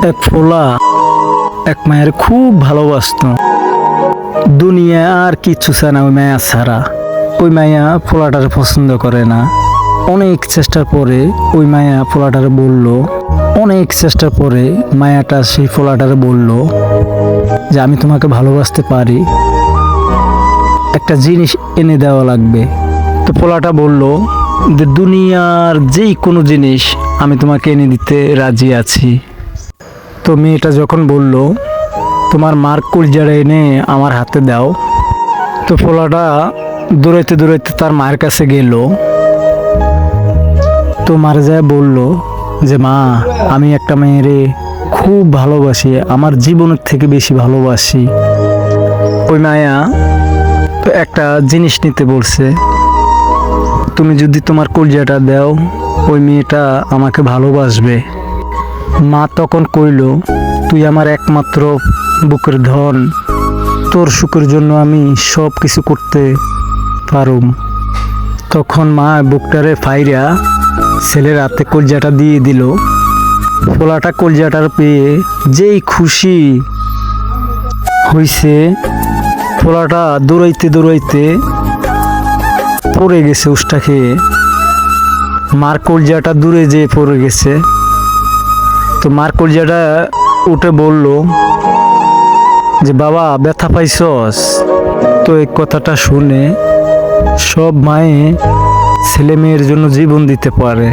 এক ফোলা এক মায়ের খুব ভালোবাসতো। দুনিয়া আর কিচ্ছু চায় না ওই মায়া ছাড়া। ওই মায়া ফোলাটারে পছন্দ করে না। অনেক চেষ্টার পরে ওই মায়া ফোলাটারে বলল, অনেক চেষ্টার পরে মায়াটা সেই ফোলাটারে বলল যে আমি তোমাকে ভালোবাসতে পারি, একটা জিনিস এনে দেওয়া লাগবে। তো ফোলাটা বলল যে দুনিয়ার যেই কোনো জিনিস আমি তোমাকে এনে দিতে রাজি আছি। তো মেয়েটা যখন বলল তোমার মার কলিজাটা এনে আমার হাতে দাও, তো ফোলাটা দৌড়াইতে দৌড়াইতে তার মায়ের কাছে গেল। তো মার যায় বলল যে মা, আমি একটা মেয়েরে খুব ভালোবাসি, আমার জীবনের থেকে বেশি ভালোবাসি। ওই মায়া একটা জিনিস নিতে বলছে, তুমি যদি তোমার কলিজাটা দাও ওই মেয়েটা আমাকে ভালোবাসবে। মা তখন কইল, তুই আমার একমাত্র বুকের ধন, তোর সুখের জন্য আমি সব কিছু করতে পারুম। তখন মা বুকটারে ফাইরা ছেলের হাতে কলজাটা দিয়ে দিল। ফোলাটা কলজাটার পেয়ে যেই খুশি হইছে, ফোলাটা দৌড়াইতে দৌড়াইতে পড়ে গেছে উষ্টা খেয়ে। মার কলজাটা দূরে যেয়ে পড়ে গেছে। তো মার কলজাটা উঠে বলল যে বাবা, ব্যথা পাইছস? তো এই কথাটা শুনে সব মায়ে ছেলে মেয়ের জন্য জীবন দিতে পারে।